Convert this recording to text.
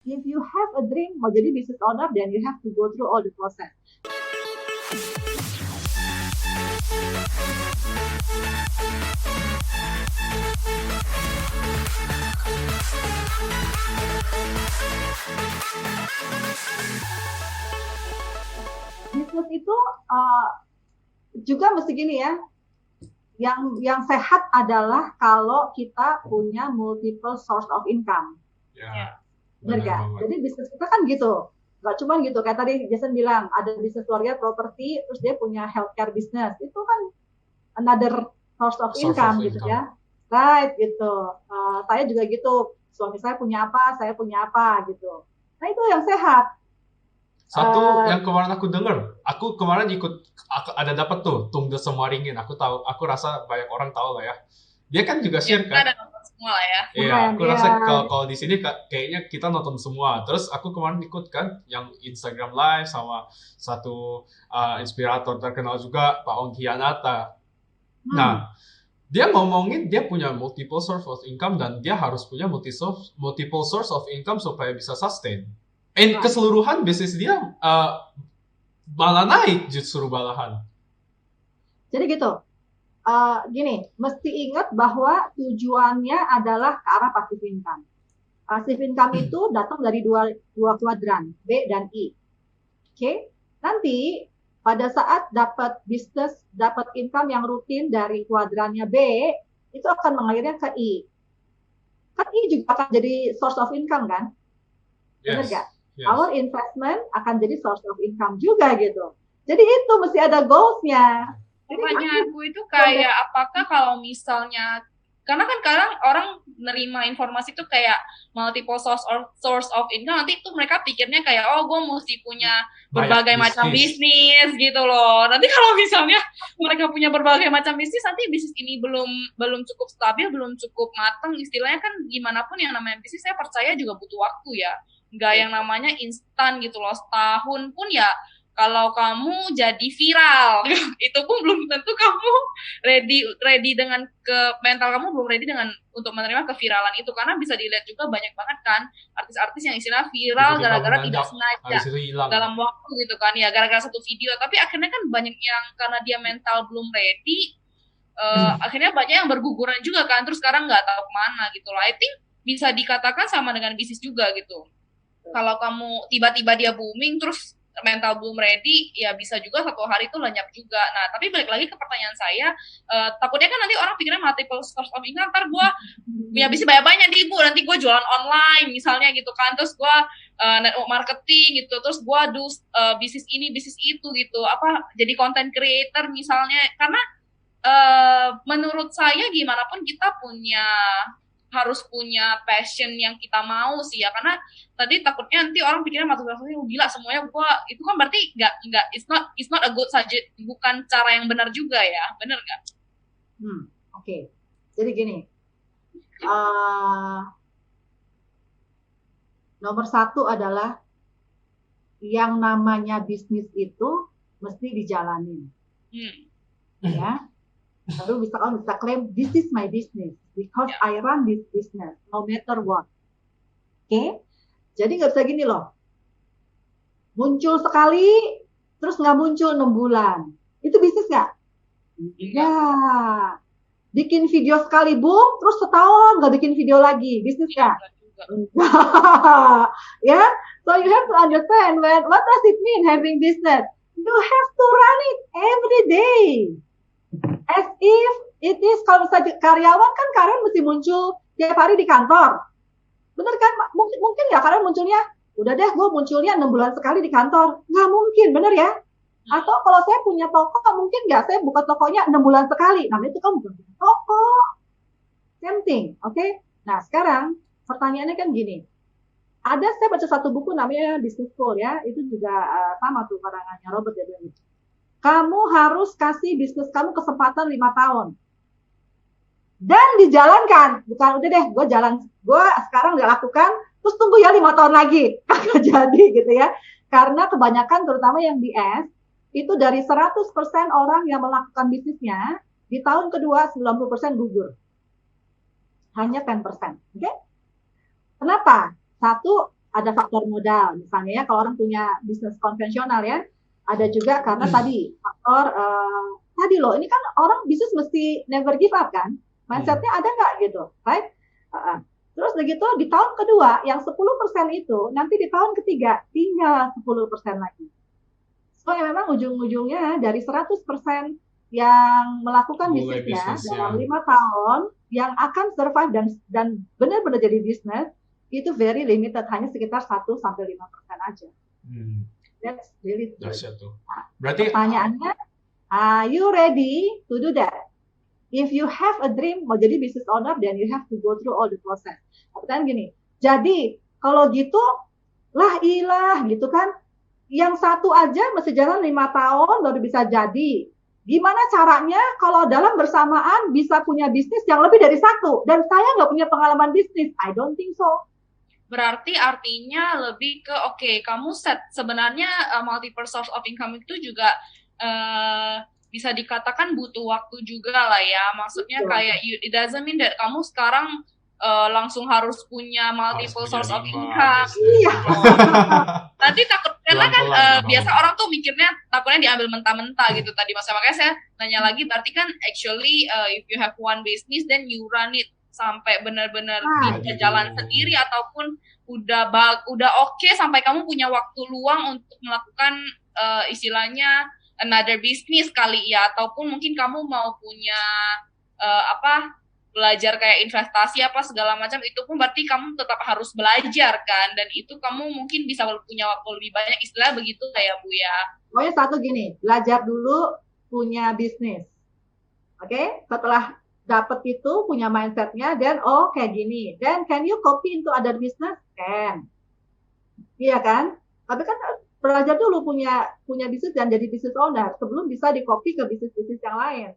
if you have a dream mau jadi business owner, then you have to go through all the process. Bisnis itu juga mesti gini ya. Yang sehat adalah kalau kita punya multiple source of income. Ya, Benar gak? Jadi bisnis kita kan gitu. Gak cuma gitu, kayak tadi Jason bilang, ada bisnis keluarga properti, terus dia punya healthcare business. Itu kan another source of income gitu ya. Right, gitu. Saya juga gitu. Suami saya punya apa gitu. Nah itu yang sehat. Satu yang kemarin aku dengar, aku kemarin aku ada dapat tuh Tung De Semua Ringin. Aku rasa banyak orang tahu lah ya. Dia kan juga share kan. Kita ada nonton semua lah ya. Iya, aku rasa kalau di sini kayaknya kita nonton semua. Terus aku kemarin ikut kan yang Instagram Live sama satu inspirator terkenal juga, Pak Ong Kianata. Nah, dia ngomongin dia punya multiple source of income dan dia harus punya multiple source of income supaya bisa sustain. Keseluruhan bisnis dia malah naik justru malahan. Jadi gitu, gini, mesti ingat bahwa tujuannya adalah ke arah passive income. Passive income itu datang dari dua kuadran, B dan I. Oke? Nanti pada saat dapat bisnis, dapat income yang rutin dari kuadrannya B, itu akan mengalirnya ke I. Kan I juga akan jadi source of income kan? Benar nggak? Yes. Our investment akan jadi source of income juga gitu. Jadi itu mesti ada goals-nya. Pertanyaanku itu kayak apakah kalau misalnya, karena kan kadang orang nerima informasi itu kayak multiple source of income, nanti itu mereka pikirnya kayak gue mesti punya berbagai macam bisnis gitu loh. Nanti kalau misalnya mereka punya berbagai macam bisnis, nanti bisnis ini belum cukup stabil, belum cukup matang, istilahnya kan gimana pun yang namanya bisnis saya percaya juga butuh waktu ya. Nggak yang namanya instan gitu loh, setahun pun ya kalau kamu jadi viral itu pun belum tentu kamu ready dengan mental kamu belum ready dengan untuk menerima keviralan itu, karena bisa dilihat juga banyak banget kan artis-artis yang istilah viral gara-gara tidak sengaja dalam waktu gitu kan ya, gara-gara satu video, tapi akhirnya kan banyak yang karena dia mental belum ready akhirnya banyak yang berguguran juga kan, terus sekarang nggak tahu kemana gitu loh. I think bisa dikatakan sama dengan bisnis juga gitu. Kalau kamu tiba-tiba dia booming terus mental belum ready, ya bisa juga satu hari itu lenyap juga. Nah, tapi balik lagi ke pertanyaan saya, takutnya kan nanti orang pikirnya multiple source of income, ntar gue ya bisa banyak-banyak nih Bu, nanti gue jualan online misalnya gitu kan, terus gue network marketing gitu, terus gue do bisnis ini, bisnis itu gitu, jadi content creator misalnya, karena menurut saya gimana pun kita harus punya passion yang kita mau sih ya, karena tadi takutnya nanti orang pikirnya masuk-masuknya gila semuanya gua, itu kan berarti nggak it's not a good subject, bukan cara yang benar juga ya, benar nggak? Oke. Jadi gini, nomor satu adalah yang namanya bisnis itu mesti dijalanin, ya. Lalu misalkan bisa klaim, this is my business because I run this business no matter what. Oke? Jadi nggak bisa gini loh, muncul sekali terus nggak muncul 6 bulan, itu bisnis nggak? Ya. Bikin video sekali boom terus setahun nggak bikin video lagi, bisnis nggak? Ya. So you have to understand what does it mean having business. You have to run it every day. As if it is, kalau misalnya karyawan kan karyawan mesti muncul tiap hari di kantor. Bener kan? Mungkin ya karyawan munculnya, udah deh gue munculnya 6 bulan sekali di kantor. Nggak mungkin, bener ya? Atau kalau saya punya toko, mungkin nggak saya buka tokonya 6 bulan sekali. Nah itu kan bukan toko. Same thing, oke? Nah sekarang pertanyaannya kan gini. Saya baca satu buku namanya Business School ya, itu juga sama tuh karangannya Robert ya. Kamu harus kasih bisnis kamu kesempatan 5 tahun. Dan dijalankan. Bukan udah deh, gue sekarang udah lakukan, terus tunggu ya 5 tahun lagi. Kagak jadi gitu ya. Karena kebanyakan terutama yang di S, itu dari 100% orang yang melakukan bisnisnya, di tahun kedua 90% gugur. Hanya 10%. Oke? Kenapa? Satu, ada faktor modal, misalnya ya kalau orang punya bisnis konvensional ya, ada juga karena tadi faktor tadi loh, ini kan orang bisnis mesti never give up kan, mindsetnya ada nggak gitu, right? Terus begitu di tahun kedua yang 10% itu nanti di tahun ketiga tinggal 10% lagi. So ya memang ujung-ujungnya dari 100% yang melakukan Mulai bisnisnya bisnis, dalam ya. 5 tahun yang akan survive dan benar-benar jadi bisnis itu very limited, hanya sekitar 1-5% aja. That's really good. Dahsyat tuh. Nah, Berarti pertanyaannya, are you ready to do that? If you have a dream mau jadi business owner, then you have to go through all the process. Pertanyaan gini, jadi kalau gitu lah ilah gitu kan, yang satu aja mesti jalan 5 tahun baru bisa jadi. Gimana caranya kalau dalam bersamaan bisa punya bisnis yang lebih dari satu? Dan saya nggak punya pengalaman bisnis. I don't think so. Berarti artinya lebih ke oke, kamu set sebenarnya multiple source of income itu juga bisa dikatakan butuh waktu juga lah ya. Maksudnya kayak it doesn't mean that kamu sekarang langsung harus punya multiple source of income. Iya. Nanti takut karena kan biasa orang tuh mikirnya takutnya diambil mentah-mentah gitu tadi Mas. Makanya saya nanya lagi, berarti kan actually if you have one business then you run it sampai benar-benar bisa jalan sendiri ataupun udah oke sampai kamu punya waktu luang untuk melakukan istilahnya another business kali ya, ataupun mungkin kamu mau punya belajar kayak investasi apa segala macam, itu pun berarti kamu tetap harus belajar kan, dan itu kamu mungkin bisa punya waktu lebih banyak, istilah begitu kayak Bu ya. Pokoknya satu gini, belajar dulu punya bisnis. Oke? Setelah dapat itu punya mindsetnya, dan kayak gini, then can you copy into other business? Can. Iya kan? Tapi kan belajar dulu punya bisnis dan jadi business owner sebelum bisa di copy ke bisnis-bisnis yang lain.